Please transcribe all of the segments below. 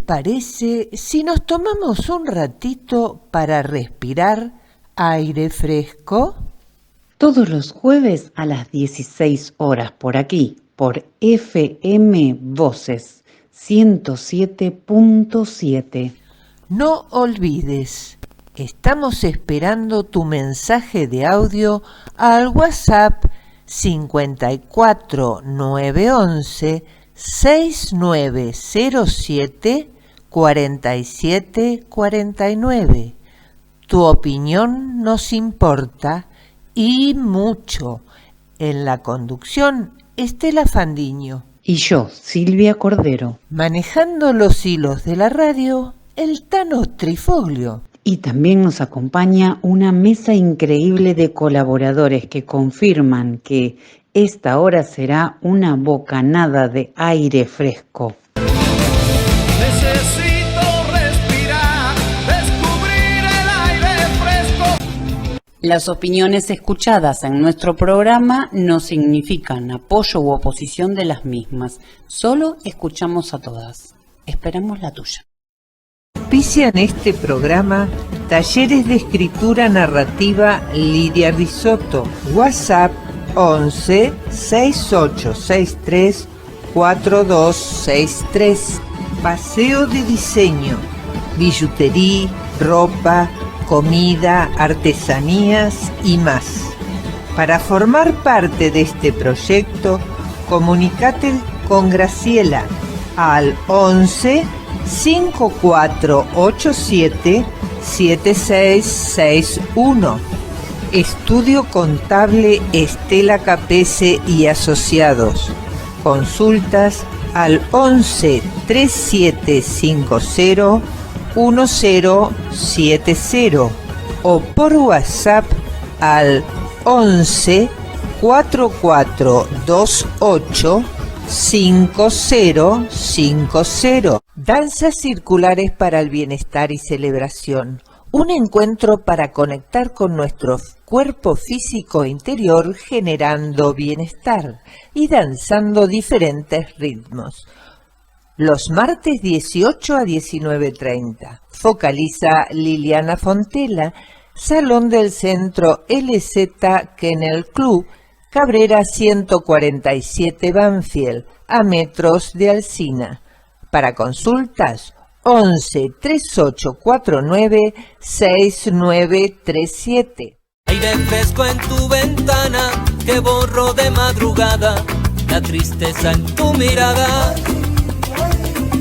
parece si nos tomamos un ratito para respirar aire fresco? Todos los jueves a las 16 horas por aquí, por FM Voces 107.7. No olvides, estamos esperando tu mensaje de audio al WhatsApp 54911 6907 4749. Tu opinión nos importa y mucho. En la conducción, Estela Fandiño. Y yo, Silvia Cordero. Manejando los hilos de la radio, el Tano Trifoglio. Y también nos acompaña una mesa increíble de colaboradores que confirman que esta hora será una bocanada de aire fresco. Necesito respirar, descubrir el aire fresco. Las opiniones escuchadas en nuestro programa no significan apoyo u oposición de las mismas. Solo escuchamos a todas. Esperamos la tuya. Auspician este programa Talleres de Escritura Narrativa Lidia Risotto. WhatsApp 11 6863 4263. Paseo de diseño, billutería, ropa, comida, artesanías y más. Para formar parte de este proyecto, comunícate con Graciela al 11 5487 7661. Estudio Contable Estela Capese y Asociados. Consultas al 11 3750 1070 o por WhatsApp al 11 4428 5050. Danzas circulares para el bienestar y celebración. Un encuentro para conectar con nuestro cuerpo físico interior generando bienestar y danzando diferentes ritmos. Los martes 18 a 19:30. Focaliza Liliana Fontela, Salón del Centro LZ Kennel Club, Cabrera 147 Banfield, a metros de Alsina. Para consultas, 11 3849 6937. Aire fresco en tu ventana que borro de madrugada, la tristeza en tu mirada.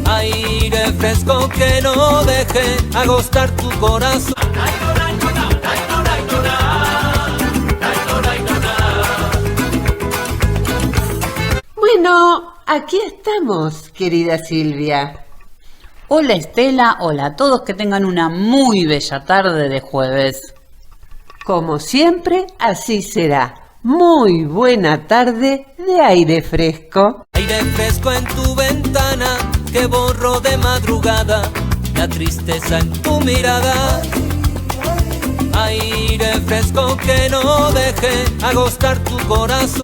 Aire fresco que no deje agostar tu corazón. Bueno, aquí estamos, querida Silvia. Hola Estela, hola a todos, que tengan una muy bella tarde de jueves. Como siempre, así será. Muy buena tarde de aire fresco. Aire fresco en tu ventana que borro de madrugada, la tristeza en tu mirada. Aire fresco que no deje agostar tu corazón.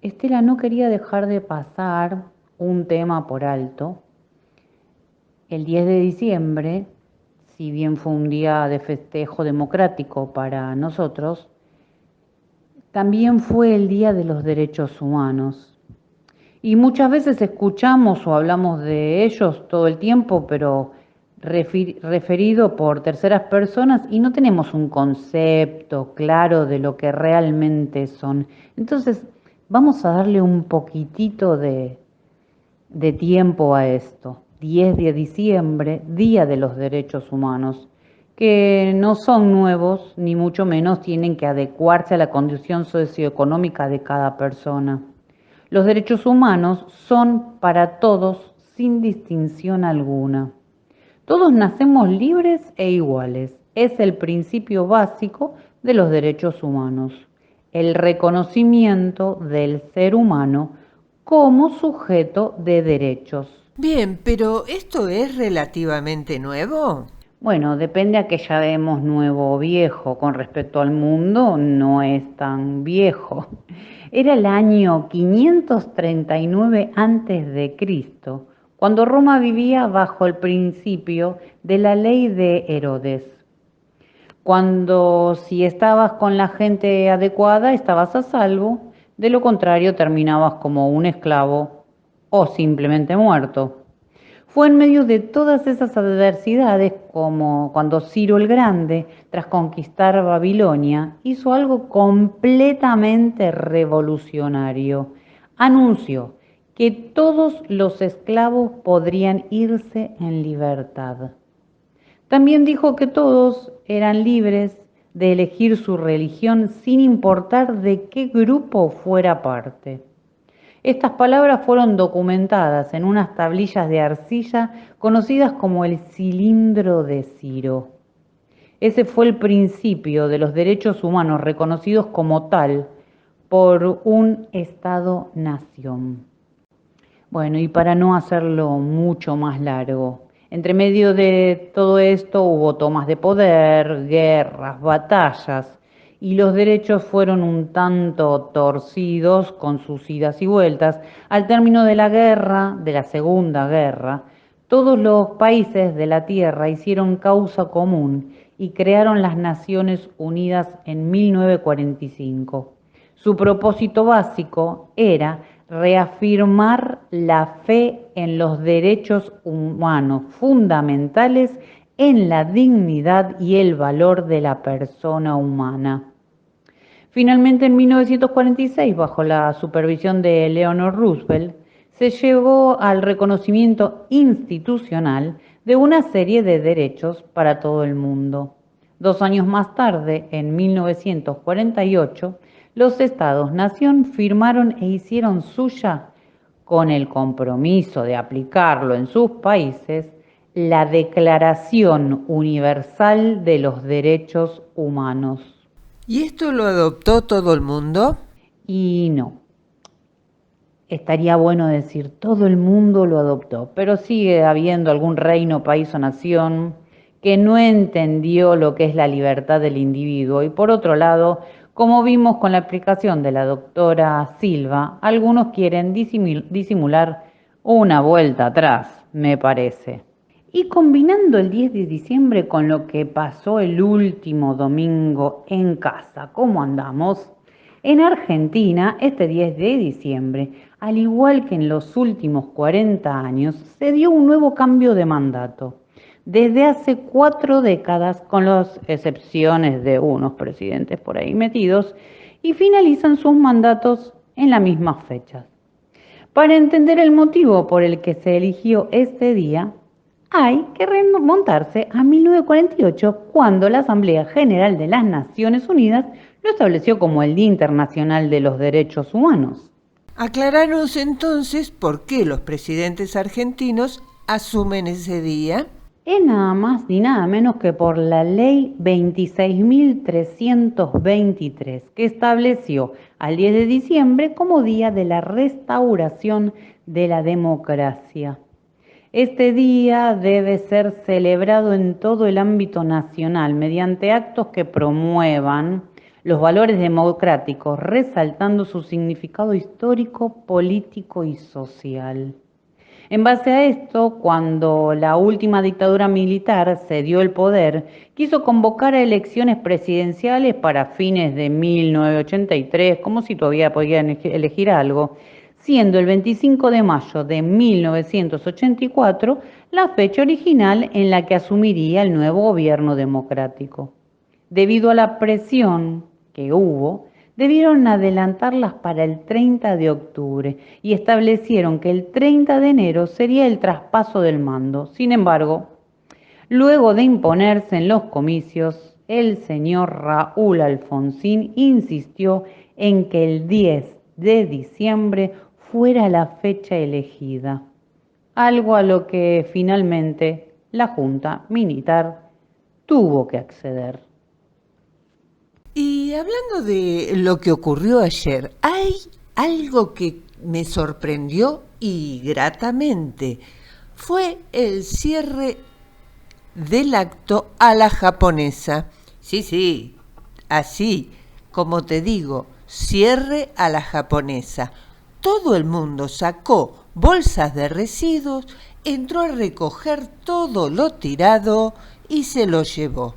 Estela, no quería dejar de pasar un tema por alto. El 10 de diciembre, si bien fue un día de festejo democrático para nosotros, también fue el Día de los Derechos Humanos. Y muchas veces escuchamos o hablamos de ellos todo el tiempo, pero referido por terceras personas, y no tenemos un concepto claro de lo que realmente son. Entonces, vamos a darle un poquitito de tiempo a esto. 10 de diciembre, Día de los Derechos Humanos, que no son nuevos, ni mucho menos tienen que adecuarse a la condición socioeconómica de cada persona. Los derechos humanos son para todos sin distinción alguna. Todos nacemos libres e iguales. Es el principio básico de los derechos humanos, el reconocimiento del ser humano como sujeto de derechos. Bien, pero ¿esto es relativamente nuevo? Bueno, depende a qué llamemos nuevo o viejo. Con respecto al mundo, no es tan viejo. Era el año 539 a.C., cuando Roma vivía bajo el principio de la ley de Herodes. Cuando si estabas con la gente adecuada, estabas a salvo, de lo contrario terminabas como un esclavo o simplemente muerto. Fue en medio de todas esas adversidades como cuando Ciro el Grande, tras conquistar Babilonia, hizo algo completamente revolucionario. Anunció que todos los esclavos podrían irse en libertad. También dijo que todos eran libres de elegir su religión sin importar de qué grupo fuera parte. Estas palabras fueron documentadas en unas tablillas de arcilla conocidas como el Cilindro de Ciro. Ese fue el principio de los derechos humanos reconocidos como tal por un Estado-nación. Bueno, y para no hacerlo mucho más largo, entre medio de todo esto hubo tomas de poder, guerras, batallas, y los derechos fueron un tanto torcidos con sus idas y vueltas. Al término de la Segunda Guerra, todos los países de la Tierra hicieron causa común y crearon las Naciones Unidas en 1945. Su propósito básico era reafirmar la fe en los derechos humanos fundamentales, en la dignidad y el valor de la persona humana. Finalmente, en 1946, bajo la supervisión de Eleanor Roosevelt, se llegó al reconocimiento institucional de una serie de derechos para todo el mundo. 2 años más tarde, en 1948, los Estados-nación firmaron e hicieron suya, con el compromiso de aplicarlo en sus países, la Declaración Universal de los Derechos Humanos. ¿Y esto lo adoptó todo el mundo? Y no. Estaría bueno decir todo el mundo lo adoptó, pero sigue habiendo algún reino, país o nación que no entendió lo que es la libertad del individuo. Y por otro lado, como vimos con la explicación de la doctora Silva, algunos quieren disimular una vuelta atrás, me parece. Y combinando el 10 de diciembre con lo que pasó el último domingo en casa, ¿cómo andamos? En Argentina, este 10 de diciembre, al igual que en los últimos 40 años, se dio un nuevo cambio de mandato. Desde hace 4 décadas, con las excepciones de unos presidentes por ahí metidos, y finalizan sus mandatos en las mismas fechas. Para entender el motivo por el que se eligió este día, hay que remontarse a 1948, cuando la Asamblea General de las Naciones Unidas lo estableció como el Día Internacional de los Derechos Humanos. Aclaranos entonces por qué los presidentes argentinos asumen ese día. Es nada más ni nada menos que por la Ley 26.323, que estableció al 10 de diciembre como Día de la Restauración de la Democracia. Este día debe ser celebrado en todo el ámbito nacional mediante actos que promuevan los valores democráticos, resaltando su significado histórico, político y social. En base a esto, cuando la última dictadura militar cedió el poder, quiso convocar a elecciones presidenciales para fines de 1983, como si todavía podían elegir algo, siendo el 25 de mayo de 1984 la fecha original en la que asumiría el nuevo gobierno democrático. Debido a la presión que hubo, debieron adelantarlas para el 30 de octubre y establecieron que el 30 de enero sería el traspaso del mando. Sin embargo, luego de imponerse en los comicios, el señor Raúl Alfonsín insistió en que el 10 de diciembre fuera la fecha elegida, algo a lo que finalmente la Junta Militar tuvo que acceder. Y hablando de lo que ocurrió ayer, hay algo que me sorprendió y gratamente. Fue el cierre del acto a la japonesa. Sí, así como te digo, cierre a la japonesa. Todo el mundo sacó bolsas de residuos, entró a recoger todo lo tirado y se lo llevó.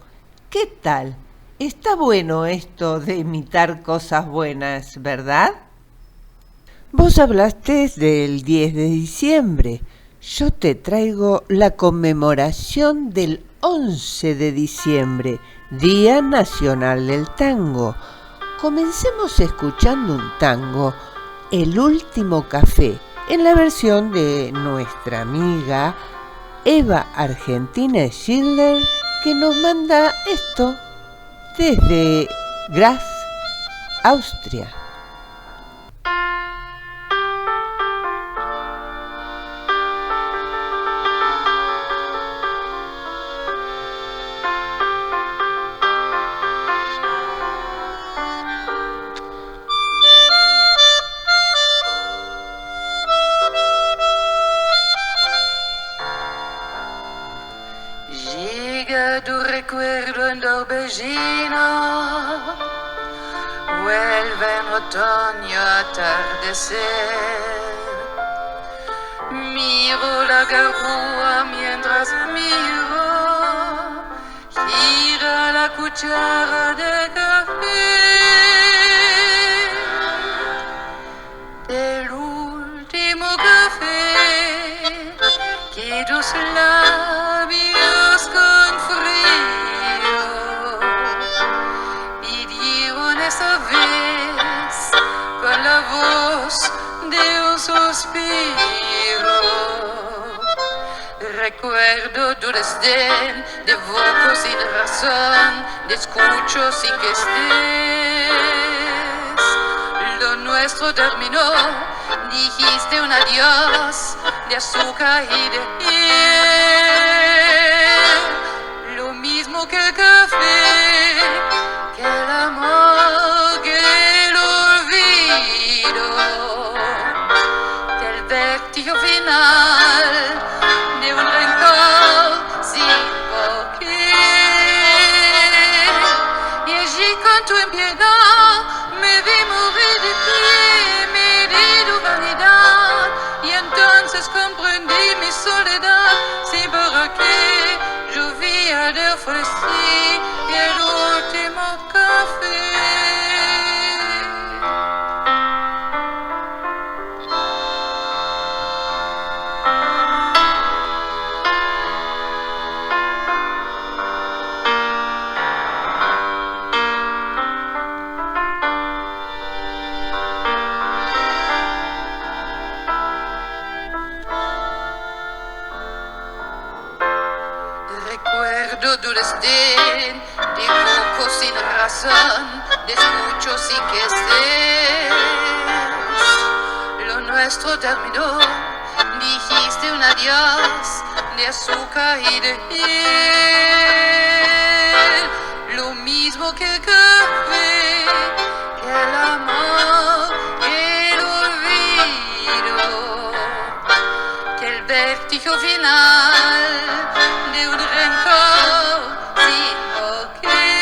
¿Qué tal? Está bueno esto de imitar cosas buenas, ¿verdad? Vos hablaste del 10 de diciembre. Yo te traigo la conmemoración del 11 de diciembre, Día Nacional del Tango. Comencemos escuchando un tango, El Último Café, en la versión de nuestra amiga Eva Argentina Schiller, que nos manda esto desde Graz, Austria. Llega tu recuerdo en torbellino, vuelve en otoño atardecer. Miro la garúa mientras miro, gira la cuchara de café. Del último café que tus labios con frío pidieron esa vez con la voz de un suspiro. Recuerdo tu desdén, te evoco sin razón, te escucho sin que estés. Lo nuestro terminó, dijiste un adiós de azúcar y de hiel. Lo mismo que el café, que el amor, que el olvido, que el vértigo final de un rencor sin porqué. Y allí con tu impiedad me vi morir de pie, me di tu vanidad, y entonces comprendí mi soledad. Sí, porque yo vi al ofrecí el último café. Recuerdo tu desdén, te evoco sin razón, te escucho sin que estés. Lo nuestro terminó, dijiste un adiós de azúcar y de hiel. Lo mismo que el café, que el amor, que el olvido, que el vértigo final de un rencor sin porqué.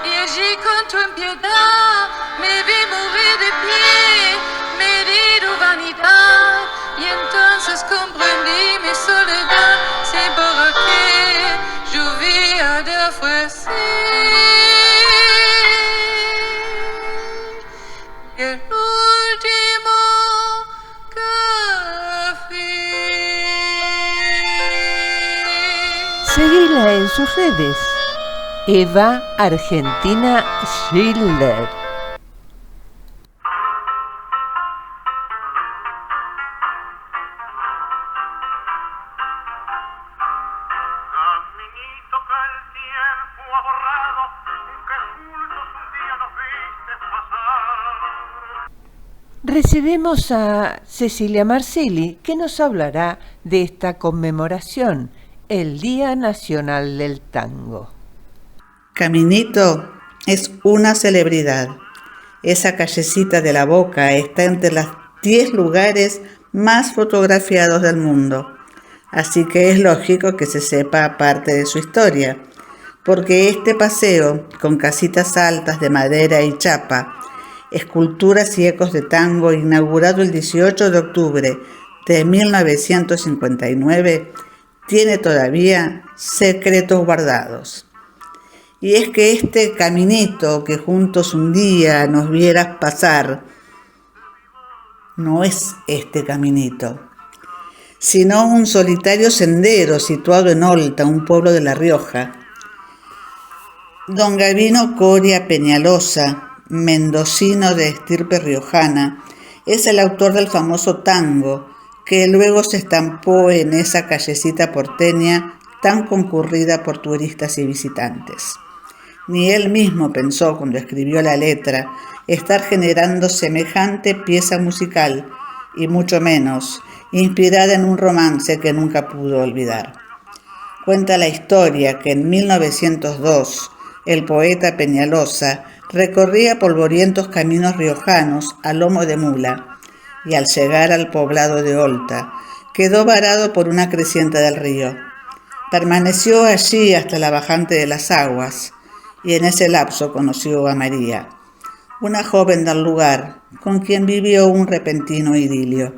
Y allí con tu impiedad me vi morir de pie, me di tu vanidad, y entonces comprendí mi soledad. C'est porque yo vi a te ofrecer el último café. Seguila en sus redes, Eva Argentina Schiller. Caminito que el tiempo ha borrado, que juntos un día nos viste pasar. Recibimos a Cecilia Marcelli, que nos hablará de esta conmemoración, el Día Nacional del Tango. Caminito es una celebridad. Esa callecita de La Boca está entre los 10 lugares más fotografiados del mundo. así que es lógico que se sepa parte de su historia, porque este paseo, con casitas altas de madera y chapa, esculturas y ecos de tango, inaugurado el 18 de octubre de 1959, tiene todavía secretos guardados. Y es que este caminito que juntos un día nos vieras pasar, no es este caminito, sino un solitario sendero situado en Olta, un pueblo de La Rioja. Don Gabino Coria Peñalosa, mendocino de estirpe riojana, es el autor del famoso tango que luego se estampó en esa callecita porteña tan concurrida por turistas y visitantes. Ni él mismo pensó, cuando escribió la letra, estar generando semejante pieza musical, y mucho menos inspirada en un romance que nunca pudo olvidar. Cuenta la historia que en 1902 el poeta Peñalosa recorría polvorientos caminos riojanos a lomo de mula, y al llegar al poblado de Olta quedó varado por una creciente del río. Permaneció allí hasta la bajante de las aguas, y en ese lapso conoció a María, una joven del lugar con quien vivió un repentino idilio.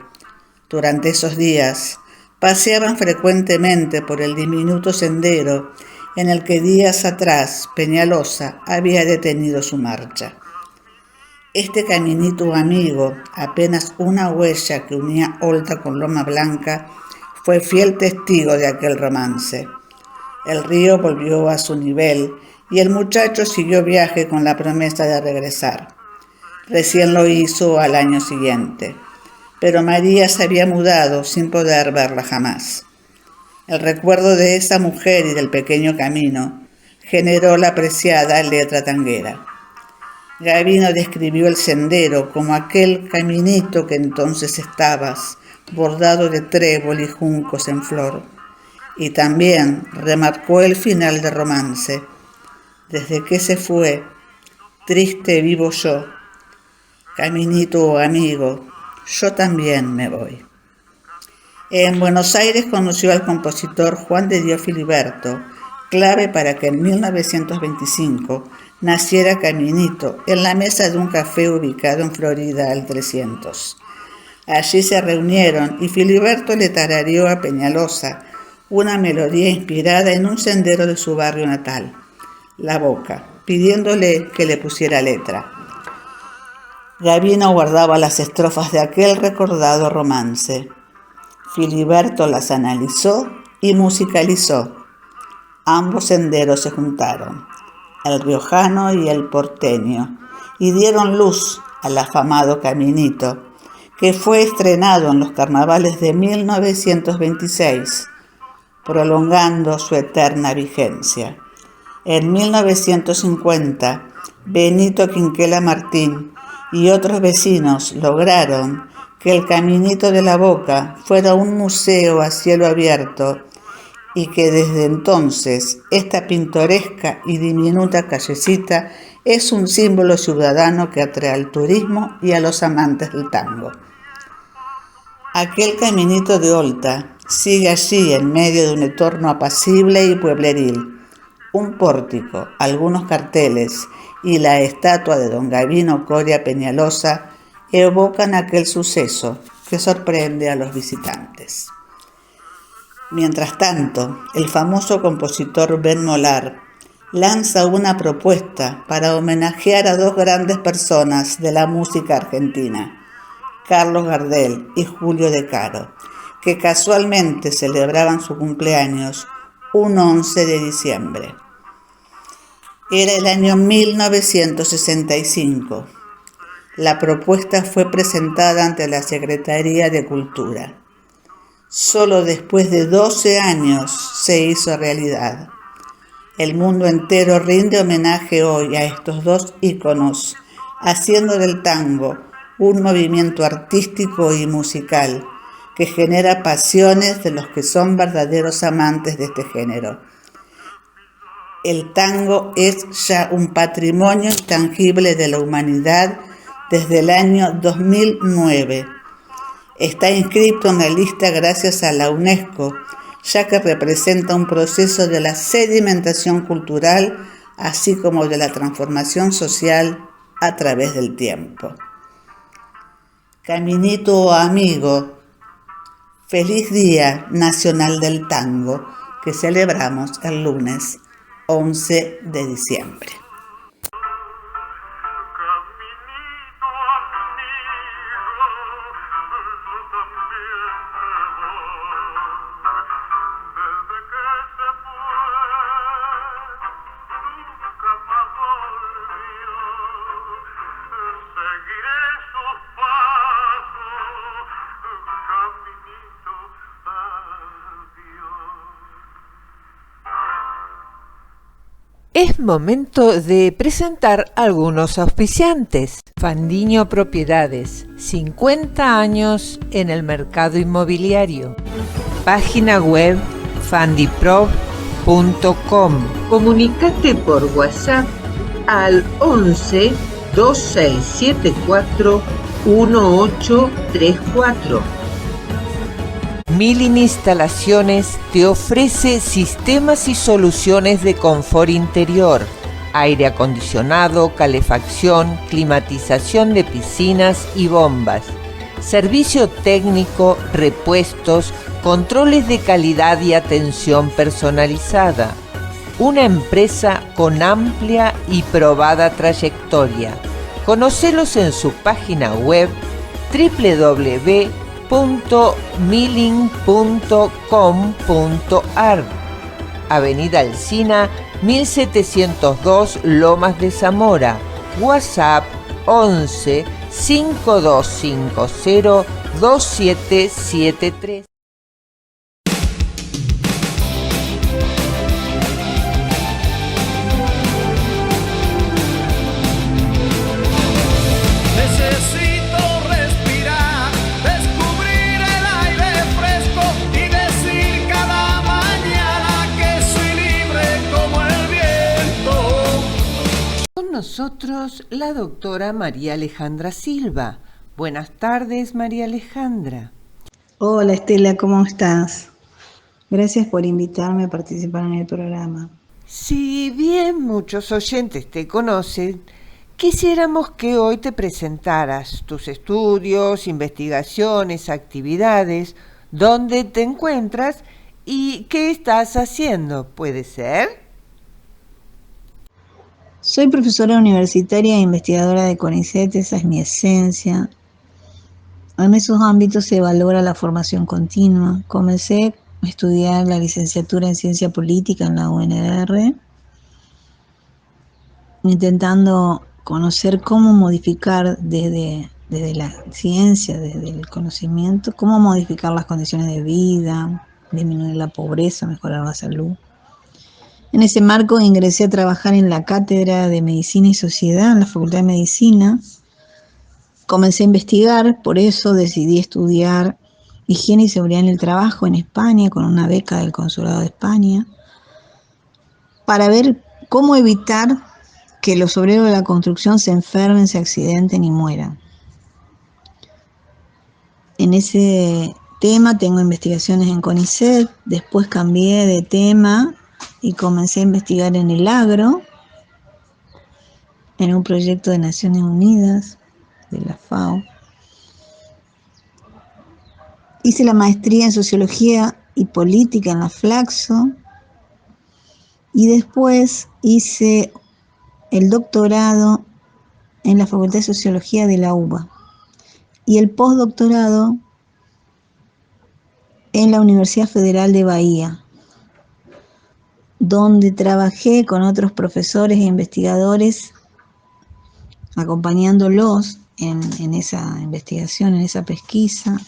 Durante esos días paseaban frecuentemente por el diminuto sendero en el que días atrás Peñalosa había detenido su marcha. Este caminito amigo, apenas una huella que unía Olta con Loma Blanca, fue fiel testigo de aquel romance. El río volvió a su nivel y el muchacho siguió viaje con la promesa de regresar. Recién lo hizo al año siguiente, pero María se había mudado sin poder verla jamás. El recuerdo de esa mujer y del pequeño camino generó la apreciada letra tanguera. Gabino describió el sendero como aquel caminito que entonces estabas, bordado de trébol y juncos en flor, y también remarcó el final del romance. Desde que se fue, triste vivo yo, caminito amigo, yo también me voy. En Buenos Aires conoció al compositor Juan de Dios Filiberto, clave para que en 1925 naciera Caminito en la mesa de un café ubicado en Florida al 300. Allí se reunieron y Filiberto le tarareó a Peñalosa una melodía inspirada en un sendero de su barrio natal, La Boca, pidiéndole que le pusiera letra. Gabino guardaba las estrofas de aquel recordado romance. Filiberto las analizó y musicalizó. Ambos senderos se juntaron, el riojano y el porteño, y dieron luz al afamado caminito, que fue estrenado en los carnavales de 1926, prolongando su eterna vigencia. En 1950, Benito Quinquela Martín y otros vecinos lograron que el Caminito de La Boca fuera un museo a cielo abierto y que desde entonces esta pintoresca y diminuta callecita es un símbolo ciudadano que atrae al turismo y a los amantes del tango. Aquel Caminito de Olta sigue allí en medio de un entorno apacible y puebleril. Un pórtico, algunos carteles y la estatua de don Gabino Coria Peñalosa evocan aquel suceso que sorprende a los visitantes. Mientras tanto, el famoso compositor Ben Molar lanza una propuesta para homenajear a dos grandes personas de la música argentina, Carlos Gardel y Julio De Caro, que casualmente celebraban su cumpleaños un 11 de diciembre. Era el año 1965. La propuesta fue presentada ante la Secretaría de Cultura. Solo después de 12 años se hizo realidad. El mundo entero rinde homenaje hoy a estos dos íconos, haciendo del tango un movimiento artístico y musical que genera pasiones de los que son verdaderos amantes de este género. El tango es ya un patrimonio intangible de la humanidad desde el año 2009. Está inscrito en la lista gracias a la UNESCO, ya que representa un proceso de la sedimentación cultural, así como de la transformación social a través del tiempo. Caminito amigo, feliz Día Nacional del Tango, que celebramos el lunes 11 de diciembre. Es momento de presentar algunos auspiciantes. Fandiño Propiedades, 50 años en el mercado inmobiliario. Página web fandiprop.com. Comunícate por WhatsApp al 11 2674 1834. Milling Instalaciones te ofrece sistemas y soluciones de confort interior, aire acondicionado, calefacción, climatización de piscinas y bombas, servicio técnico, repuestos, controles de calidad y atención personalizada. Una empresa con amplia y probada trayectoria. Conocelos en su página web www.milling.com.ar. Avenida Alsina 1702 Lomas de Zamora. WhatsApp 11 5250 2773. Nosotros la doctora María Alejandra Silva. Buenas tardes, María Alejandra. Hola Estela, ¿cómo estás? Gracias por invitarme a participar en el programa. Si bien muchos oyentes te conocen, quisiéramos que hoy te presentaras tus estudios, investigaciones, actividades, dónde te encuentras y qué estás haciendo. ¿Puede ser? Soy profesora universitaria e investigadora de CONICET, esa es mi esencia. En esos ámbitos se valora la formación continua. Comencé a estudiar la licenciatura en Ciencia Política en la UNR, intentando conocer cómo modificar desde la ciencia, desde el conocimiento, cómo modificar las condiciones de vida, disminuir la pobreza, mejorar la salud. En ese marco ingresé a trabajar en la Cátedra de Medicina y Sociedad en la Facultad de Medicina. Comencé a investigar, por eso decidí estudiar Higiene y Seguridad en el Trabajo en España con una beca del Consulado de España para ver cómo evitar que los obreros de la construcción se enfermen, se accidenten y mueran. En ese tema tengo investigaciones en CONICET, después cambié de tema y comencé a investigar en el agro, en un proyecto de Naciones Unidas, de la FAO. Hice la maestría en Sociología y Política en la Flaxo y después hice el doctorado en la Facultad de Sociología de la UBA y el postdoctorado en la Universidad Federal de Bahía, donde trabajé con otros profesores e investigadores, acompañándolos en esa investigación, en esa pesquisa,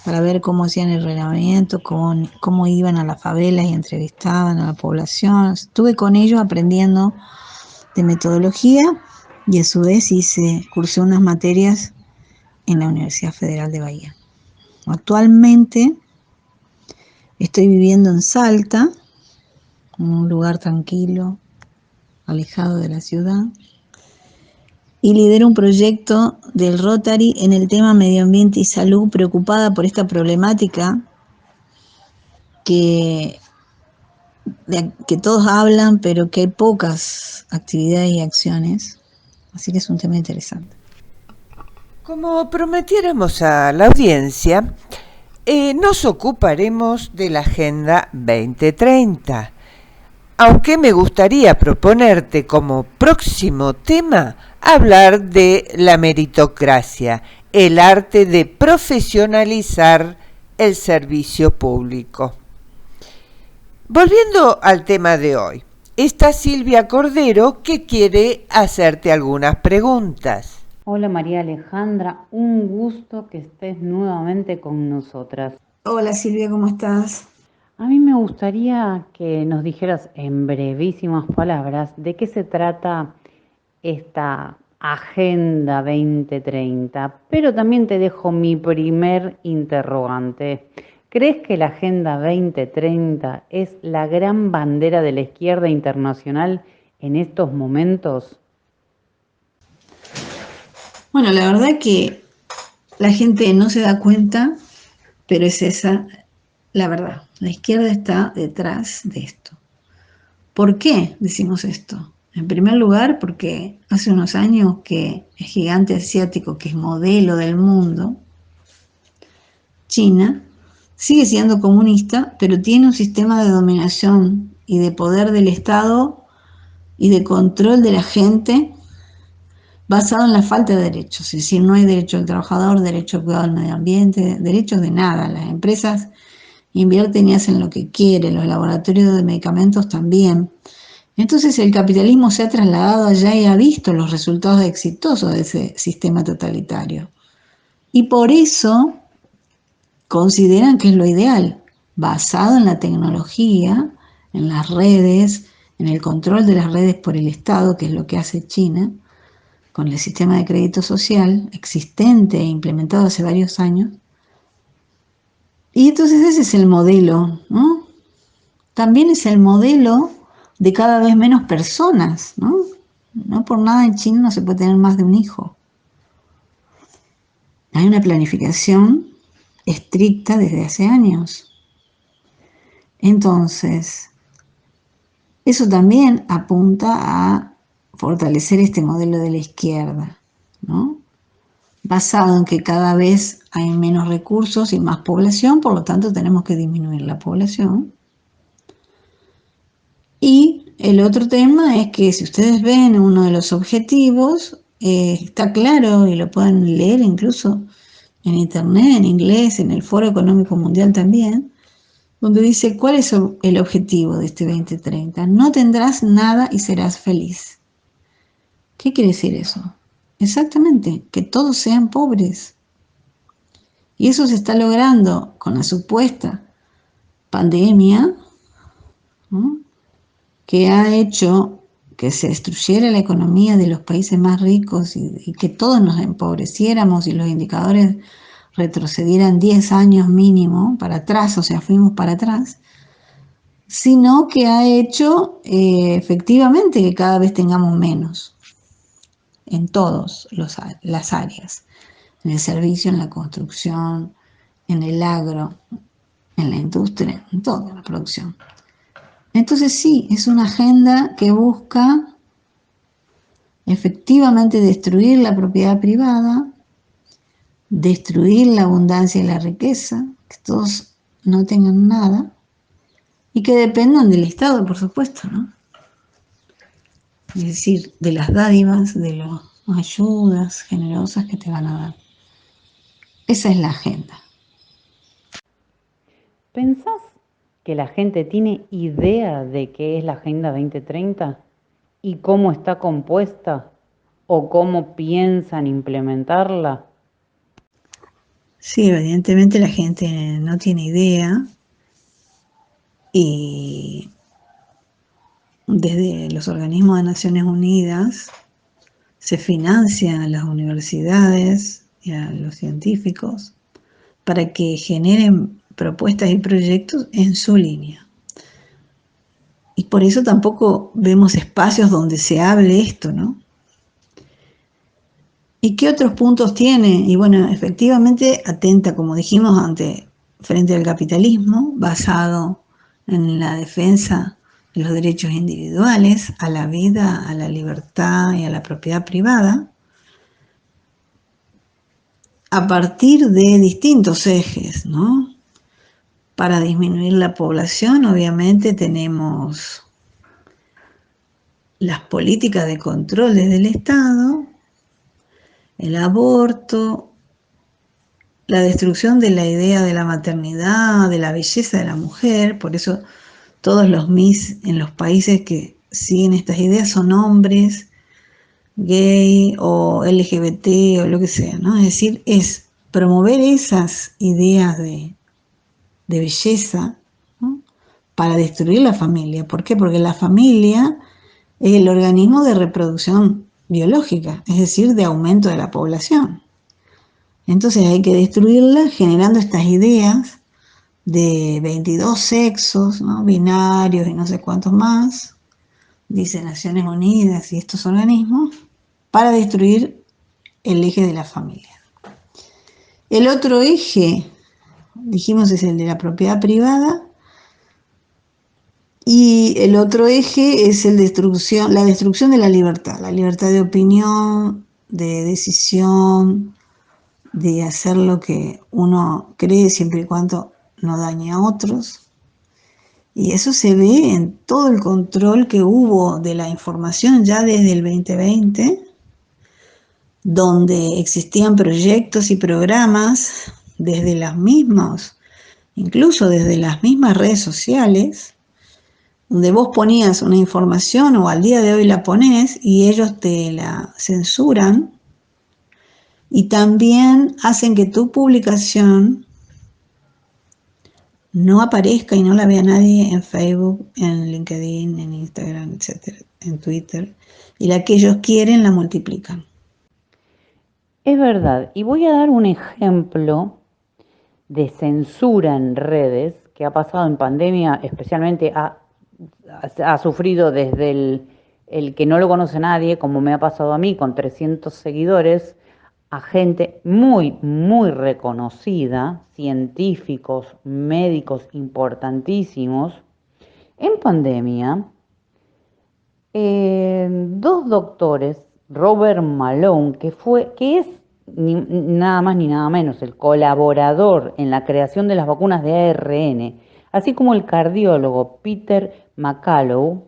para ver cómo hacían el relevamiento, cómo iban a las favelas y entrevistaban a la población. Estuve con ellos aprendiendo de metodología y a su vez cursé unas materias en la Universidad Federal de Bahía. Actualmente estoy viviendo en Salta, un lugar tranquilo, alejado de la ciudad. y lidera un proyecto del Rotary en el tema medio ambiente y salud, preocupada por esta problemática que todos hablan, pero que hay pocas actividades y acciones. Así que es un tema interesante. Como prometiéramos a la audiencia, nos ocuparemos de la Agenda 2030. Aunque me gustaría proponerte como próximo tema hablar de la meritocracia, el arte de profesionalizar el servicio público. Volviendo al tema de hoy, está Silvia Cordero que quiere hacerte algunas preguntas. Hola María Alejandra, un gusto que estés nuevamente con nosotras. Hola Silvia, ¿cómo estás? A mí me gustaría que nos dijeras en brevísimas palabras de qué se trata esta Agenda 2030, pero también te dejo mi primer interrogante. ¿Crees que la Agenda 2030 es la gran bandera de la izquierda internacional en estos momentos? Bueno, la verdad que la gente no se da cuenta, pero es esa la verdad. La izquierda está detrás de esto. ¿Por qué decimos esto? En primer lugar, porque hace unos años que el gigante asiático, que es modelo del mundo, China, sigue siendo comunista, pero tiene un sistema de dominación y de poder del Estado y de control de la gente basado en la falta de derechos. Es decir, no hay derecho del trabajador, derecho al cuidado del medio ambiente, derechos de nada. Las empresas invierten y hacen lo que quieren, los laboratorios de medicamentos también. Entonces el capitalismo se ha trasladado allá y ha visto los resultados exitosos de ese sistema totalitario. Y por eso consideran que es lo ideal, basado en la tecnología, en las redes, en el control de las redes por el Estado, que es lo que hace China, con el sistema de crédito social existente e implementado hace varios años. Y entonces ese es el modelo, ¿no? También es el modelo de cada vez menos personas, ¿no? No por nada en China no se puede tener más de un hijo. Hay una planificación estricta desde hace años. Entonces, eso también apunta a fortalecer este modelo de la izquierda, ¿no? Basado en que cada vez hay menos recursos y más población, por lo tanto tenemos que disminuir la población. Y el otro tema es que si ustedes ven uno de los objetivos, está claro y lo pueden leer incluso en internet, en inglés, en el Foro Económico Mundial también, donde dice cuál es el objetivo de este 2030. No tendrás nada y serás feliz. ¿Qué quiere decir eso? Exactamente, que todos sean pobres. Y eso se está logrando con la supuesta pandemia, ¿no?, que ha hecho que se destruyera la economía de los países más ricos y que todos nos empobreciéramos y los indicadores retrocedieran 10 años mínimo para atrás, o sea, fuimos para atrás, sino que ha hecho efectivamente que cada vez tengamos menos en todas las áreas, en el servicio, en la construcción, en el agro, en la industria, en toda la producción. Entonces sí, es una agenda que busca efectivamente destruir la propiedad privada, destruir la abundancia y la riqueza, que todos no tengan nada y que dependan del Estado, por supuesto, ¿no? Es decir, de las dádivas, de las ayudas generosas que te van a dar. Esa es la agenda. ¿Pensás que la gente tiene idea de qué es la Agenda 2030 y cómo está compuesta o cómo piensan implementarla? Sí, evidentemente la gente no tiene idea y desde los organismos de Naciones Unidas se financian a las universidades y a los científicos para que generen propuestas y proyectos en su línea. Y por eso tampoco vemos espacios donde se hable esto, ¿no? ¿Y qué otros puntos tiene? Y bueno, efectivamente atenta, como dijimos antes, frente al capitalismo, basado en la defensa de los derechos individuales, a la vida, a la libertad y a la propiedad privada, a partir de distintos ejes, ¿no? Para disminuir la población, obviamente, tenemos las políticas de control desde el Estado, el aborto, la destrucción de la idea de la maternidad, de la belleza de la mujer. Por eso todos los Miss en los países que siguen estas ideas son hombres, gay o LGBT o lo que sea, ¿no? Es decir, es promover esas ideas de belleza, ¿no? Para destruir la familia. ¿Por qué? Porque la familia es el organismo de reproducción biológica, es decir, de aumento de la población. Entonces hay que destruirla generando estas ideas de 22 sexos, ¿no? Binarios y no sé cuántos más, dice Naciones Unidas y estos organismos, para destruir el eje de la familia. El otro eje, dijimos, es el de la propiedad privada, y el otro eje es la destrucción de la libertad de opinión, de decisión, de hacer lo que uno cree siempre y cuando no dañe a otros. Y eso se ve en todo el control que hubo de la información ya desde el 2020, donde existían proyectos y programas desde las mismas, incluso desde las mismas redes sociales, donde vos ponías una información o al día de hoy la ponés y ellos te la censuran y también hacen que tu publicación no aparezca y no la vea nadie en Facebook, en LinkedIn, en Instagram, etcétera, en Twitter, y la que ellos quieren la multiplican. Es verdad, y voy a dar un ejemplo de censura en redes que ha pasado en pandemia, especialmente ha sufrido desde el que no lo conoce nadie, como me ha pasado a mí, con 300 seguidores, a gente muy, muy reconocida, científicos, médicos importantísimos. En pandemia, dos doctores, Robert Malone, que es nada más ni nada menos el colaborador en la creación de las vacunas de ARN, así como el cardiólogo Peter McCullough,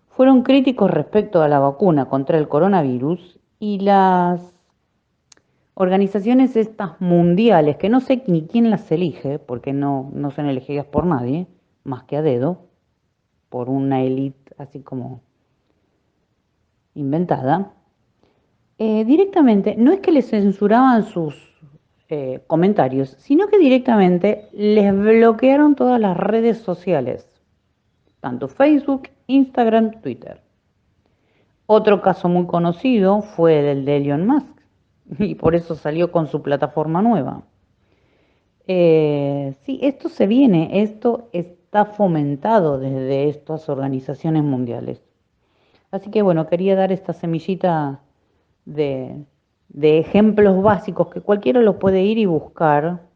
fueron críticos respecto a la vacuna contra el coronavirus y las organizaciones estas mundiales, que no sé ni quién las elige, porque no son elegidas por nadie, más que a dedo, por una élite así como inventada, directamente, no es que les censuraban sus comentarios, sino que directamente les bloquearon todas las redes sociales, tanto Facebook, Instagram, Twitter. Otro caso muy conocido fue el de Elon Musk, y por eso salió con su plataforma nueva. Sí, esto se viene, esto está fomentado desde estas organizaciones mundiales. Así que bueno, quería dar esta semillita de ejemplos básicos que cualquiera los puede ir y buscar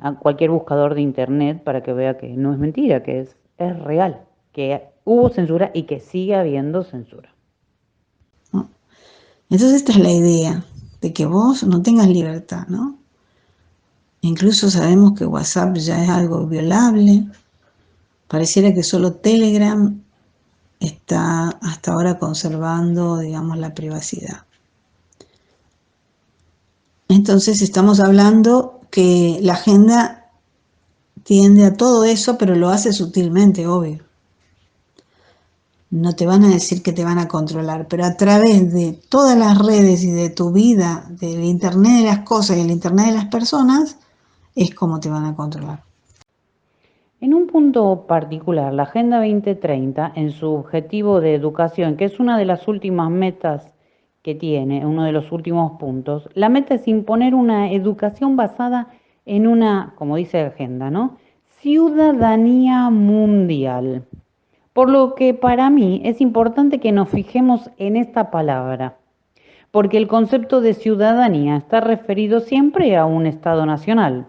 a cualquier buscador de internet para que vea que no es mentira, que es real, que hubo censura y que sigue habiendo censura. Entonces esta es la idea, de que vos no tengas libertad, ¿no? Incluso sabemos que WhatsApp ya es algo violable. Pareciera que solo Telegram está hasta ahora conservando, digamos, la privacidad. Entonces estamos hablando que la agenda tiende a todo eso, pero lo hace sutilmente, obvio. No te van a decir que te van a controlar, pero a través de todas las redes y de tu vida, del Internet de las cosas y el Internet de las personas, es como te van a controlar. En un punto particular, la Agenda 2030, en su objetivo de educación, que es una de las últimas metas que tiene, uno de los últimos puntos, la meta es imponer una educación basada en una, como dice la agenda, ¿no? Ciudadanía mundial. Por lo que para mí es importante que nos fijemos en esta palabra, porque el concepto de ciudadanía está referido siempre a un Estado nacional.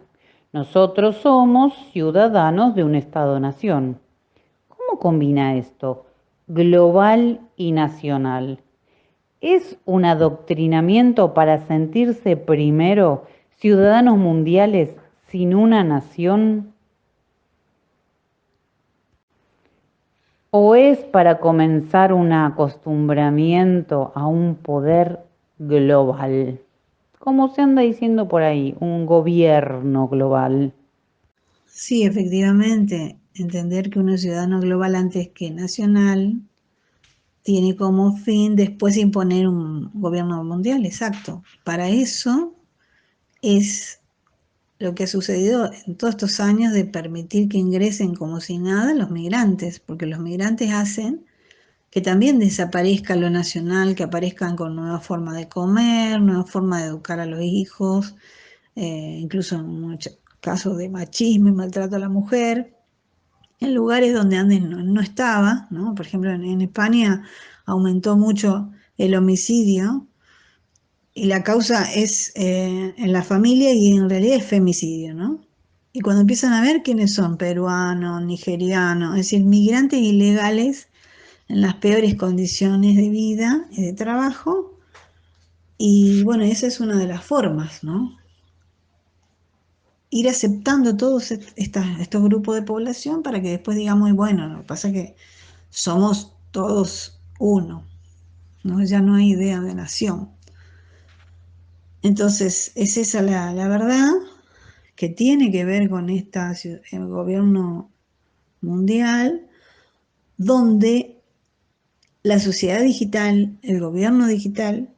Nosotros somos ciudadanos de un Estado-nación. ¿Cómo combina esto? Global y nacional. ¿Es un adoctrinamiento para sentirse primero ciudadanos mundiales sin una nación? ¿O es para comenzar un acostumbramiento a un poder global? Como se anda diciendo por ahí, un gobierno global. Sí, efectivamente, entender que uno es ciudadano global antes que nacional tiene como fin después imponer un gobierno mundial, exacto. Para eso es lo que ha sucedido en todos estos años de permitir que ingresen como si nada los migrantes, porque los migrantes hacen que también desaparezca lo nacional, que aparezcan con nueva forma de comer, nueva forma de educar a los hijos, incluso en muchos casos de machismo y maltrato a la mujer, en lugares donde antes no estaba, ¿no? Por ejemplo, en España aumentó mucho el homicidio y la causa es en la familia y en realidad es femicidio, ¿no? Y cuando empiezan a ver quiénes son, peruanos, nigerianos, es decir, migrantes ilegales en las peores condiciones de vida y de trabajo, y bueno, esa es una de las formas, ¿no? Ir aceptando todos estos grupos de población para que después digamos, bueno, lo que pasa es que somos todos uno, ¿no? Ya no hay idea de nación. Entonces, es esa la verdad que tiene que ver con el gobierno mundial, donde la sociedad digital, el gobierno digital,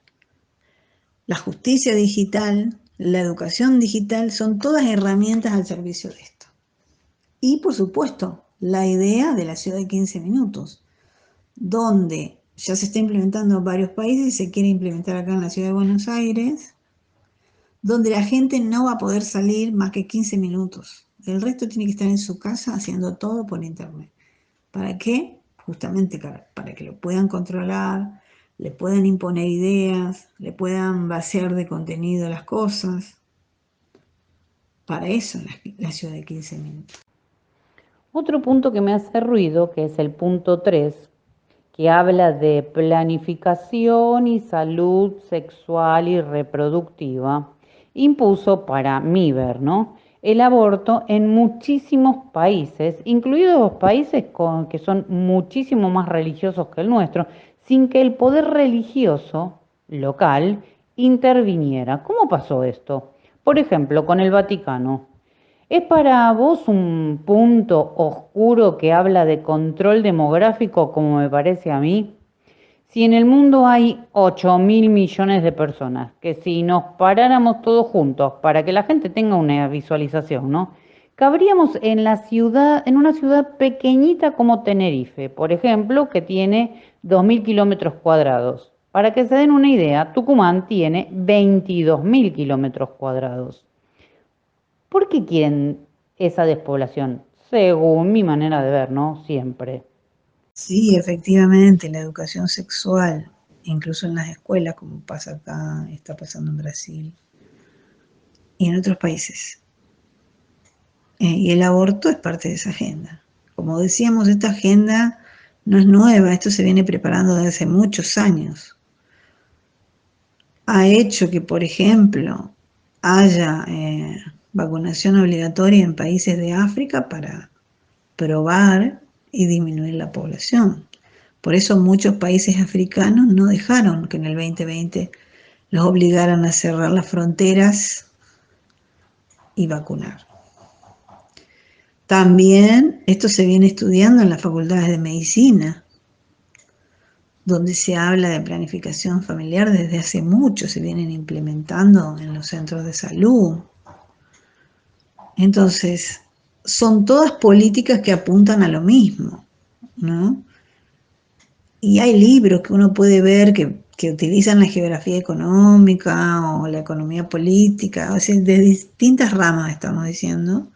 la justicia digital, la educación digital, son todas herramientas al servicio de esto. Y, por supuesto, la idea de la ciudad de 15 minutos, donde ya se está implementando en varios países y se quiere implementar acá en la ciudad de Buenos Aires, donde la gente no va a poder salir más que 15 minutos. El resto tiene que estar en su casa haciendo todo por internet. ¿Para qué? Justamente para que lo puedan controlar, le puedan imponer ideas, le puedan vaciar de contenido las cosas. Para eso la ciudad de 15 minutos. Otro punto que me hace ruido, que es el punto 3, que habla de planificación y salud sexual y reproductiva, impuso para mi ver, ¿no?, el aborto en muchísimos países, incluidos países que son muchísimo más religiosos que el nuestro, sin que el poder religioso local interviniera. ¿Cómo pasó esto? Por ejemplo, con el Vaticano. ¿Es para vos un punto oscuro que habla de control demográfico, como me parece a mí? Si en el mundo hay 8.000 millones de personas, que si nos paráramos todos juntos para que la gente tenga una visualización, ¿no?, cabríamos en una ciudad pequeñita como Tenerife, por ejemplo, que tiene 2.000 kilómetros cuadrados. Para que se den una idea, Tucumán tiene 22.000 kilómetros cuadrados. ¿Por qué quieren esa despoblación? Según mi manera de ver, ¿no? Siempre. Sí, efectivamente, la educación sexual, incluso en las escuelas, como pasa acá, está pasando en Brasil y en otros países. Y el aborto es parte de esa agenda. Como decíamos, esta agenda no es nueva, esto se viene preparando desde hace muchos años. Ha hecho que, por ejemplo, haya vacunación obligatoria en países de África para probar y disminuir la población. Por eso muchos países africanos no dejaron que en el 2020 los obligaran a cerrar las fronteras y vacunar. También esto se viene estudiando en las facultades de medicina, donde se habla de planificación familiar desde hace mucho, se vienen implementando en los centros de salud. Entonces, son todas políticas que apuntan a lo mismo, ¿no? Y hay libros que uno puede ver que utilizan la geografía económica o la economía política, o sea, de distintas ramas estamos diciendo,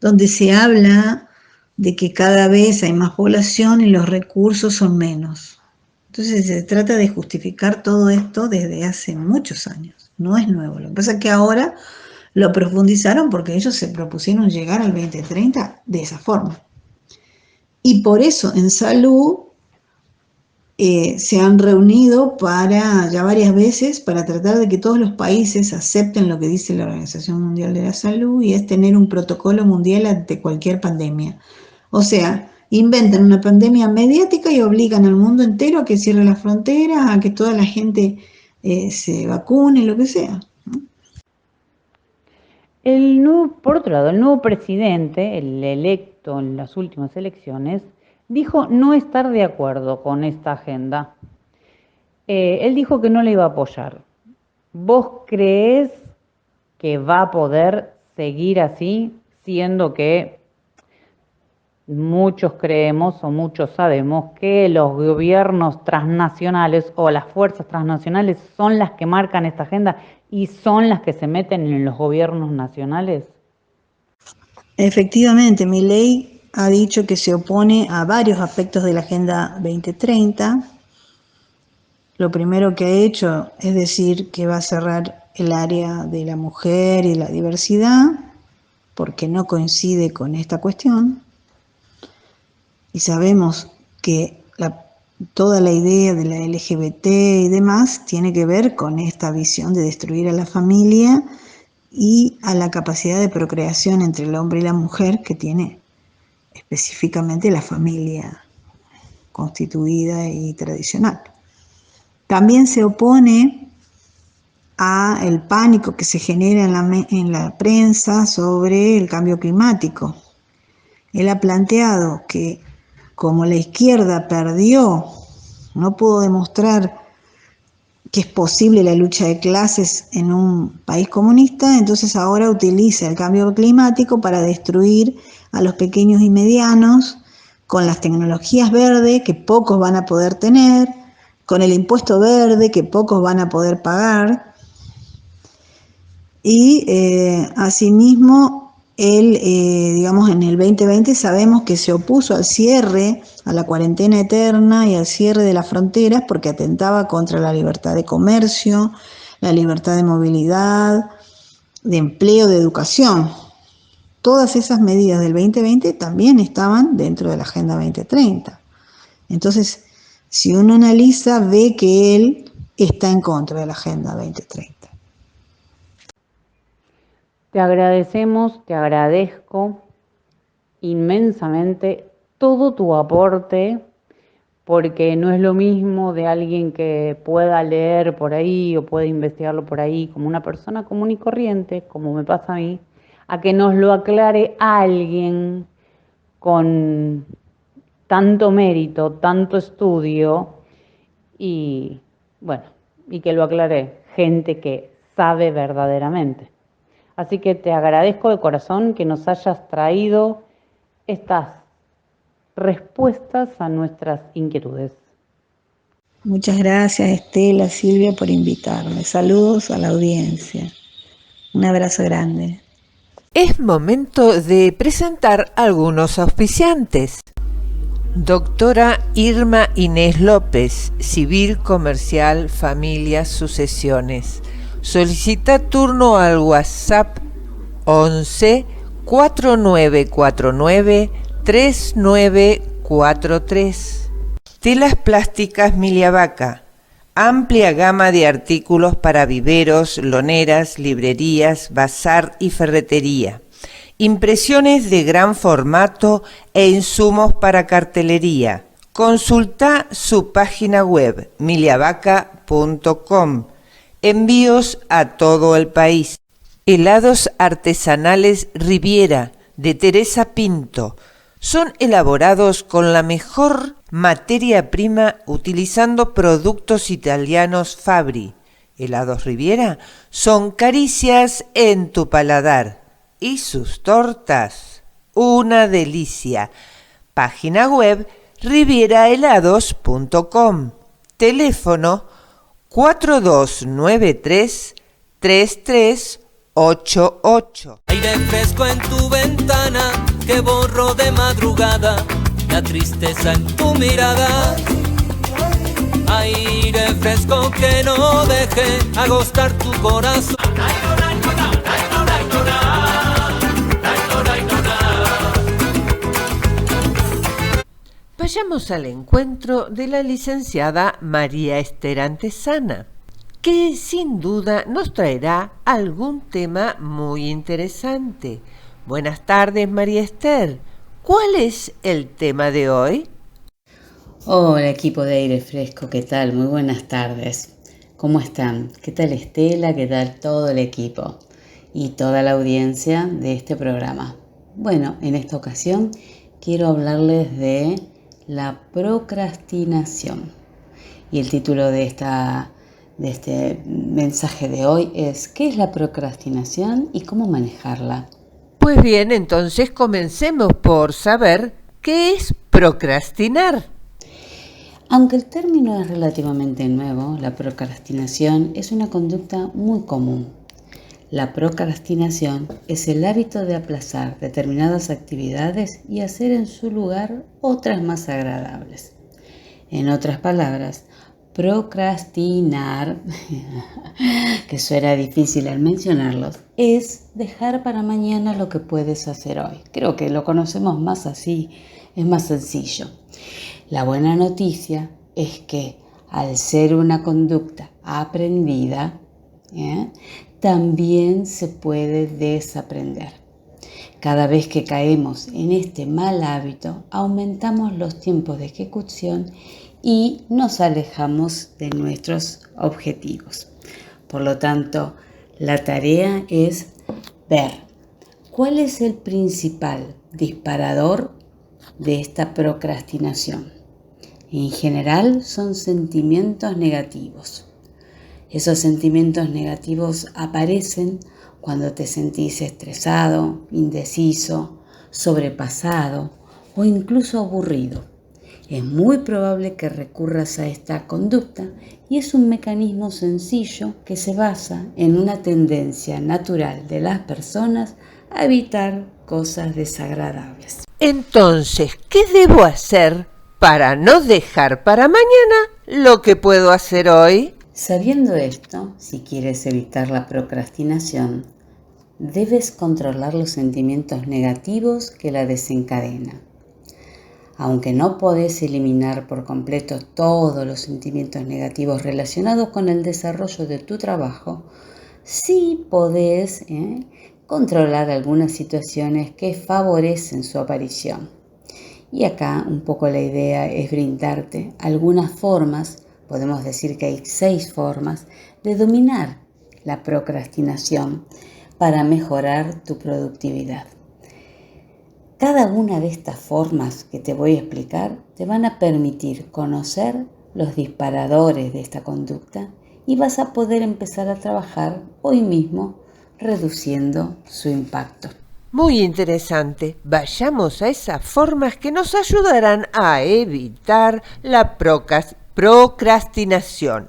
donde se habla de que cada vez hay más población y los recursos son menos. Entonces se trata de justificar todo esto desde hace muchos años, no es nuevo. Lo que pasa es que ahora lo profundizaron porque ellos se propusieron llegar al 2030 de esa forma. Y por eso en salud se han reunido ya varias veces para tratar de que todos los países acepten lo que dice la Organización Mundial de la Salud, y es tener un protocolo mundial ante cualquier pandemia. O sea, inventan una pandemia mediática y obligan al mundo entero a que cierre las fronteras, a que toda la gente se vacune, lo que sea. Por otro lado, el nuevo presidente, el electo en las últimas elecciones, dijo no estar de acuerdo con esta agenda. Él dijo que no la iba a apoyar. ¿Vos creés que va a poder seguir así, siendo que muchos creemos o muchos sabemos que los gobiernos transnacionales o las fuerzas transnacionales son las que marcan esta agenda y son las que se meten en los gobiernos nacionales? Efectivamente, Milei ha dicho que se opone a varios aspectos de la Agenda 2030. Lo primero que ha hecho es decir que va a cerrar el área de la mujer y la diversidad porque no coincide con esta cuestión. Y sabemos que toda la idea de la LGBT y demás tiene que ver con esta visión de destruir a la familia y a la capacidad de procreación entre el hombre y la mujer que tiene específicamente la familia constituida y tradicional. También se opone a el pánico que se genera en la prensa sobre el cambio climático. Él ha planteado que como la izquierda perdió, no pudo demostrar que es posible la lucha de clases en un país comunista, entonces ahora utiliza el cambio climático para destruir a los pequeños y medianos con las tecnologías verdes que pocos van a poder tener, con el impuesto verde que pocos van a poder pagar. Y asimismo, él, en el 2020 sabemos que se opuso al cierre, a la cuarentena eterna y al cierre de las fronteras porque atentaba contra la libertad de comercio, la libertad de movilidad, de empleo, de educación. Todas esas medidas del 2020 también estaban dentro de la Agenda 2030. Entonces, si uno analiza, ve que él está en contra de la Agenda 2030. Te agradecemos, te agradezco inmensamente todo tu aporte, porque no es lo mismo de alguien que pueda leer por ahí o pueda investigarlo por ahí como una persona común y corriente, como me pasa a mí, a que nos lo aclare alguien con tanto mérito, tanto estudio y que lo aclare gente que sabe verdaderamente. Así que te agradezco de corazón que nos hayas traído estas respuestas a nuestras inquietudes. Muchas gracias, Estela, Silvia, por invitarme. Saludos a la audiencia. Un abrazo grande. Es momento de presentar algunos auspiciantes. Doctora Irma Inés López, Civil, Comercial, Familias, Sucesiones. Solicita turno al WhatsApp 11 4949 3943. Telas plásticas Miliavaca. Amplia gama de artículos para viveros, loneras, librerías, bazar y ferretería. Impresiones de gran formato e insumos para cartelería. Consulta su página web miliavaca.com. Envíos a todo el país. Helados artesanales Riviera de Teresa Pinto. Son elaborados con la mejor materia prima utilizando productos italianos Fabri. Helados Riviera son caricias en tu paladar. Y sus tortas, una delicia. Página web rivierahelados.com. Teléfono 4293-3388. Aire fresco en tu ventana que borro de madrugada, la tristeza en tu mirada. aire fresco que no deje agostar tu corazón. Vayamos al encuentro de la licenciada María Esther Antesana, que sin duda nos traerá algún tema muy interesante. Buenas tardes, María Esther. ¿Cuál es el tema de hoy? Hola, equipo de Aire Fresco, ¿qué tal? Muy buenas tardes. ¿Cómo están? ¿Qué tal Estela? ¿Qué tal todo el equipo y toda la audiencia de este programa? Bueno, en esta ocasión quiero hablarles de la procrastinación. Y el título de este mensaje de hoy es ¿qué es la procrastinación y cómo manejarla? Pues bien, entonces comencemos por saber qué es procrastinar. Aunque el término es relativamente nuevo, la procrastinación es una conducta muy común. La procrastinación es el hábito de aplazar determinadas actividades y hacer en su lugar otras más agradables. En otras palabras, procrastinar, que suena difícil al mencionarlo, es dejar para mañana lo que puedes hacer hoy. Creo que lo conocemos más así, es más sencillo. La buena noticia es que al ser una conducta aprendida, también se puede desaprender. Cada vez que caemos en este mal hábito, aumentamos los tiempos de ejecución y nos alejamos de nuestros objetivos. Por lo tanto, la tarea es ver cuál es el principal disparador de esta procrastinación. En general son sentimientos negativos. Esos sentimientos negativos aparecen cuando te sentís estresado, indeciso, sobrepasado o incluso aburrido. Es muy probable que recurras a esta conducta y es un mecanismo sencillo que se basa en una tendencia natural de las personas a evitar cosas desagradables. Entonces, ¿qué debo hacer para no dejar para mañana lo que puedo hacer hoy? Sabiendo esto, si quieres evitar la procrastinación, debes controlar los sentimientos negativos que la desencadenan. Aunque no podés eliminar por completo todos los sentimientos negativos relacionados con el desarrollo de tu trabajo, sí podés controlar algunas situaciones que favorecen su aparición. Y acá un poco la idea es brindarte algunas formas, podemos decir que hay 6 formas, de dominar la procrastinación para mejorar tu productividad. Cada una de estas formas que te voy a explicar te van a permitir conocer los disparadores de esta conducta y vas a poder empezar a trabajar hoy mismo reduciendo su impacto. Muy interesante. Vayamos a esas formas que nos ayudarán a evitar la procrastinación.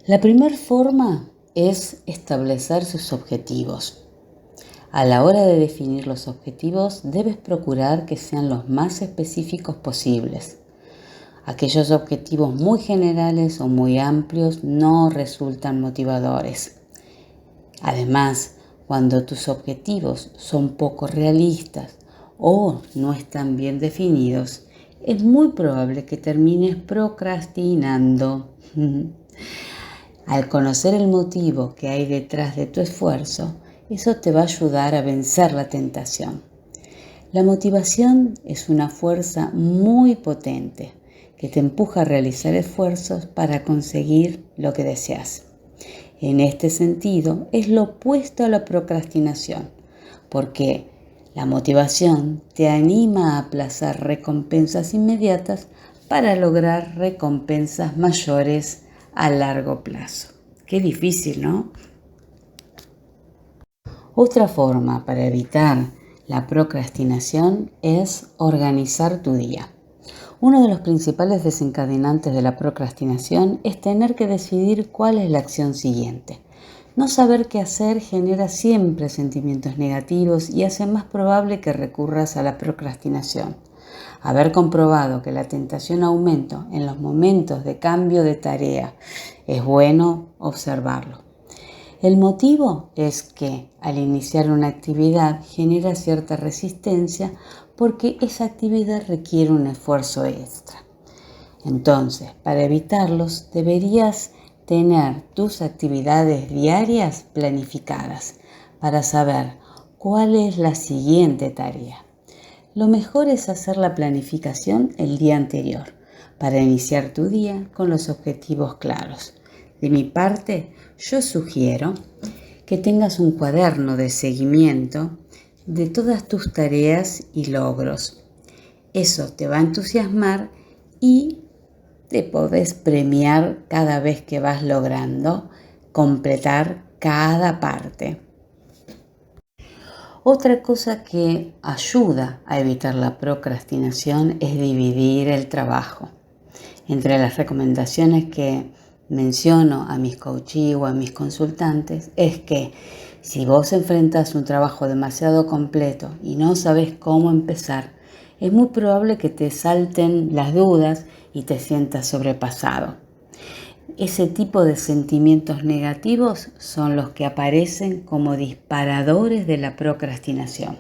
La primera forma es establecer sus objetivos. A la hora de definir los objetivos, debes procurar que sean los más específicos posibles. Aquellos objetivos muy generales o muy amplios no resultan motivadores. Además, cuando tus objetivos son poco realistas o no están bien definidos, es muy probable que termines procrastinando. Al conocer el motivo que hay detrás de tu esfuerzo, eso te va a ayudar a vencer la tentación. La motivación es una fuerza muy potente que te empuja a realizar esfuerzos para conseguir lo que deseas. En este sentido, es lo opuesto a la procrastinación, porque la motivación te anima a aplazar recompensas inmediatas para lograr recompensas mayores a largo plazo. Qué difícil, ¿no? Otra forma para evitar la procrastinación es organizar tu día. Uno de los principales desencadenantes de la procrastinación es tener que decidir cuál es la acción siguiente. No saber qué hacer genera siempre sentimientos negativos y hace más probable que recurras a la procrastinación. Haber comprobado que la tentación aumenta en los momentos de cambio de tarea es bueno observarlo. El motivo es que al iniciar una actividad genera cierta resistencia porque esa actividad requiere un esfuerzo extra. Entonces, para evitarlos, deberías tener tus actividades diarias planificadas para saber cuál es la siguiente tarea. Lo mejor es hacer la planificación el día anterior para iniciar tu día con los objetivos claros. De mi parte, yo sugiero que tengas un cuaderno de seguimiento de todas tus tareas y logros. Eso te va a entusiasmar y te podés premiar cada vez que vas logrando completar cada parte. Otra cosa que ayuda a evitar la procrastinación es dividir el trabajo. Entre las recomendaciones que menciono a mis coachees o a mis consultantes es que si vos enfrentas un trabajo demasiado completo y no sabes cómo empezar, es muy probable que te salten las dudas y te sientas sobrepasado. Ese tipo de sentimientos negativos son los que aparecen como disparadores de la procrastinación.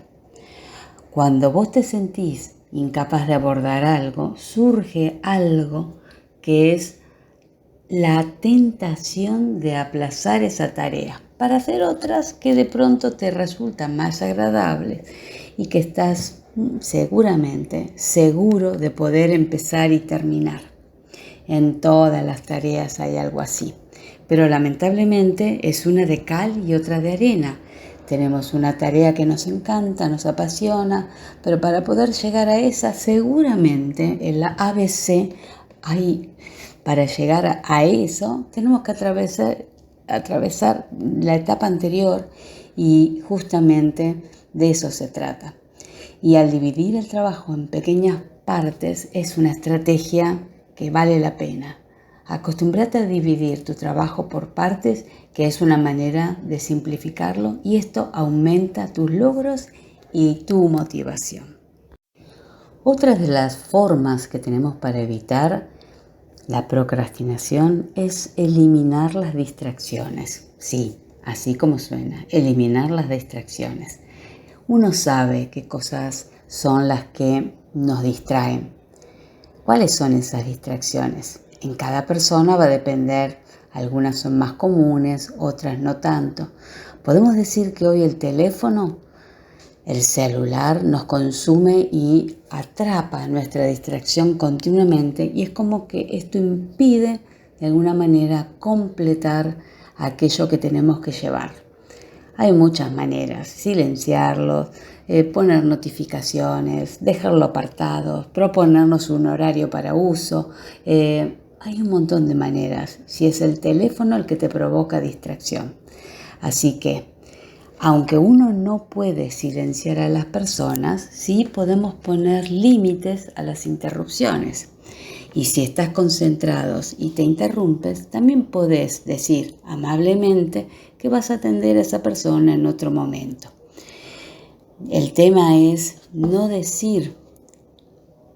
Cuando vos te sentís incapaz de abordar algo, surge algo que es la tentación de aplazar esa tarea para hacer otras que de pronto te resultan más agradables y que estás seguramente seguro de poder empezar y terminar. En todas las tareas hay algo así, pero lamentablemente es una de cal y otra de arena. Tenemos una tarea que nos encanta, nos apasiona, pero para poder llegar a esa seguramente en la ABC para llegar a eso tenemos que atravesar la etapa anterior y justamente de eso se trata. Y al dividir el trabajo en pequeñas partes es una estrategia que vale la pena. Acostúmbrate a dividir tu trabajo por partes, que es una manera de simplificarlo y esto aumenta tus logros y tu motivación. Otra de las formas que tenemos para evitar la procrastinación es eliminar las distracciones. Sí, así como suena, eliminar las distracciones. Uno sabe qué cosas son las que nos distraen. ¿Cuáles son esas distracciones? En cada persona va a depender, algunas son más comunes, otras no tanto. Podemos decir que hoy el teléfono, el celular nos consume y atrapa nuestra distracción continuamente y es como que esto impide de alguna manera completar aquello que tenemos que llevar. Hay muchas maneras, silenciarlos, poner notificaciones, dejarlo apartado, proponernos un horario para uso. Hay un montón de maneras, si es el teléfono el que te provoca distracción. Así que, aunque uno no puede silenciar a las personas, sí podemos poner límites a las interrupciones. Y si estás concentrado y te interrumpes, también podés decir amablemente que vas a atender a esa persona en otro momento. El tema es no decir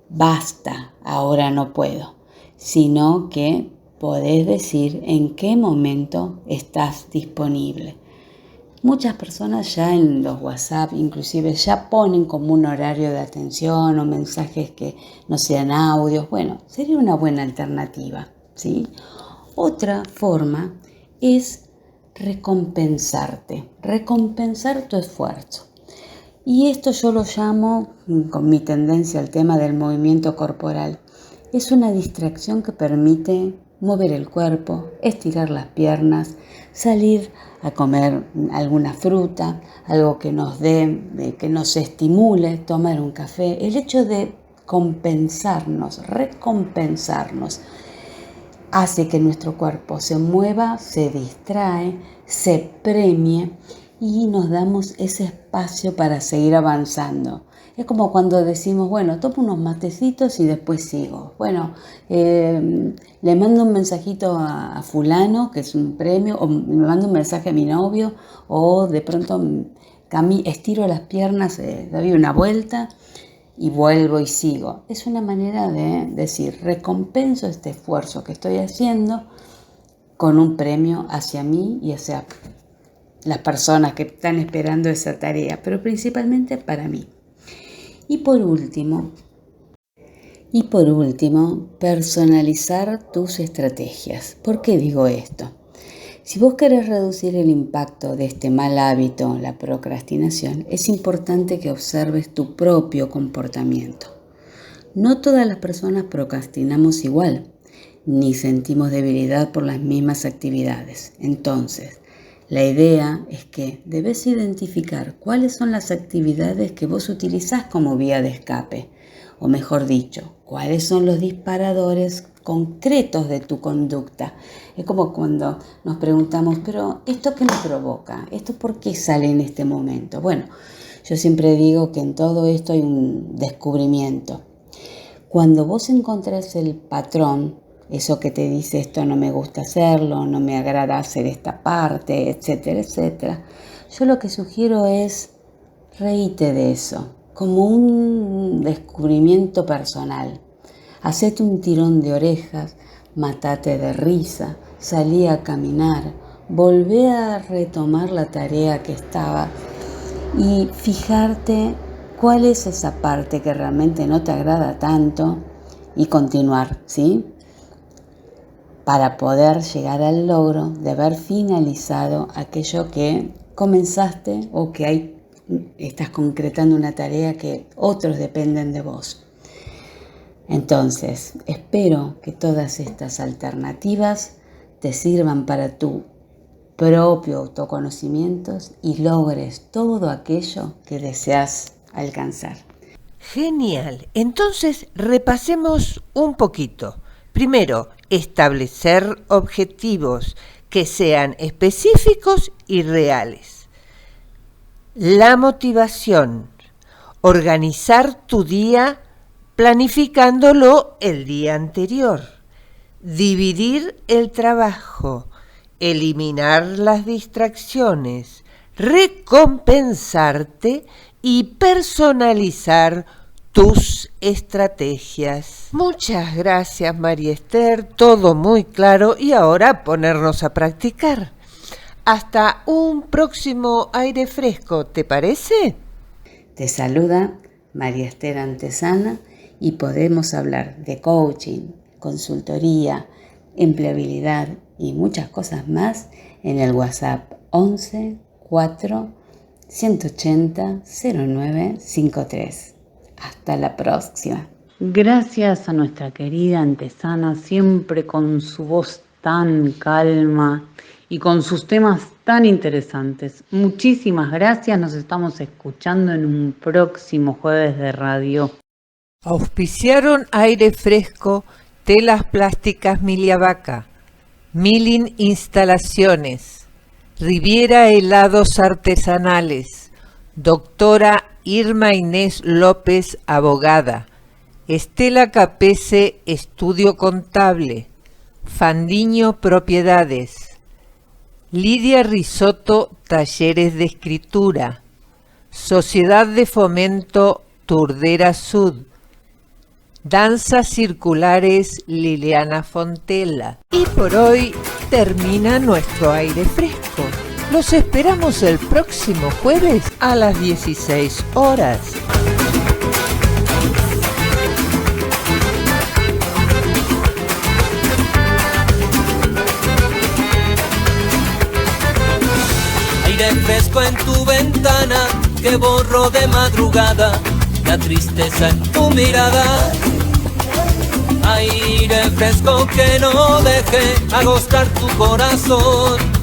basta, ahora no puedo, sino que podés decir en qué momento estás disponible. Muchas personas ya en los WhatsApp inclusive ya ponen como un horario de atención o mensajes que no sean audios. Bueno, sería una buena alternativa, ¿sí? Otra forma es recompensarte, recompensar tu esfuerzo. Y esto yo lo llamo, con mi tendencia al tema del movimiento corporal, es una distracción que permite mover el cuerpo, estirar las piernas, salir a comer alguna fruta, algo que nos dé, que nos estimule, tomar un café. El hecho de compensarnos, recompensarnos, hace que nuestro cuerpo se mueva, se distrae, se premie y nos damos ese espacio para seguir avanzando. Es como cuando decimos, bueno, tomo unos matecitos y después sigo. Bueno, le mando un mensajito a fulano, que es un premio, o me mando un mensaje a mi novio, o de pronto estiro las piernas, doy una vuelta y vuelvo y sigo. Es una manera de decir, recompenso este esfuerzo que estoy haciendo con un premio hacia mí y hacia las personas que están esperando esa tarea, pero principalmente para mí. Y por último, personalizar tus estrategias. ¿Por qué digo esto? Si vos querés reducir el impacto de este mal hábito, la procrastinación, es importante que observes tu propio comportamiento. No todas las personas procrastinamos igual, ni sentimos debilidad por las mismas actividades. Entonces, la idea es que debes identificar cuáles son las actividades que vos utilizás como vía de escape, o mejor dicho, cuáles son los disparadores concretos de tu conducta. Es como cuando nos preguntamos, pero ¿esto qué me provoca? ¿Esto por qué sale en este momento? Bueno, yo siempre digo que en todo esto hay un descubrimiento. Cuando vos encontrás el patrón, eso que te dice esto no me gusta hacerlo, no me agrada hacer esta parte, etcétera, etcétera, yo lo que sugiero es reíte de eso, como un descubrimiento personal. Hacete un tirón de orejas, matate de risa, salí a caminar, volvé a retomar la tarea que estaba y fijarte cuál es esa parte que realmente no te agrada tanto y continuar, ¿sí? Para poder llegar al logro de haber finalizado aquello que comenzaste o que estás concretando una tarea que otros dependen de vos. Entonces, espero que todas estas alternativas te sirvan para tu propio autoconocimiento y logres todo aquello que deseas alcanzar. Genial. Entonces, repasemos un poquito. Primero, establecer objetivos que sean específicos y reales. La motivación. Organizar tu día planificándolo el día anterior. Dividir el trabajo. Eliminar las distracciones. Recompensarte y personalizar tus estrategias. Muchas gracias, María Esther, todo muy claro y ahora ponernos a practicar. Hasta un próximo aire fresco, ¿te parece? Te saluda María Esther Antesana y podemos hablar de coaching, consultoría, empleabilidad y muchas cosas más en el WhatsApp 11 4 180 0953. Hasta la próxima. Gracias a nuestra querida Antesana, siempre con su voz tan calma y con sus temas tan interesantes. Muchísimas gracias, nos estamos escuchando en un próximo jueves de radio. Auspiciaron Aire Fresco, Telas Plásticas Miliavaca, Milling Instalaciones, Riviera Helados Artesanales, Doctora Irma Inés López, abogada, Estela Capese, Estudio Contable, Fandiño Propiedades, Lidia Risotto, Talleres de Escritura, Sociedad de Fomento Turdera Sud, Danzas Circulares Liliana Fontela. Y por hoy termina nuestro aire fresco. Los esperamos el próximo jueves a las 16 horas. Aire fresco en tu ventana que borro de madrugada la tristeza en tu mirada. Aire fresco que no deje agostar tu corazón.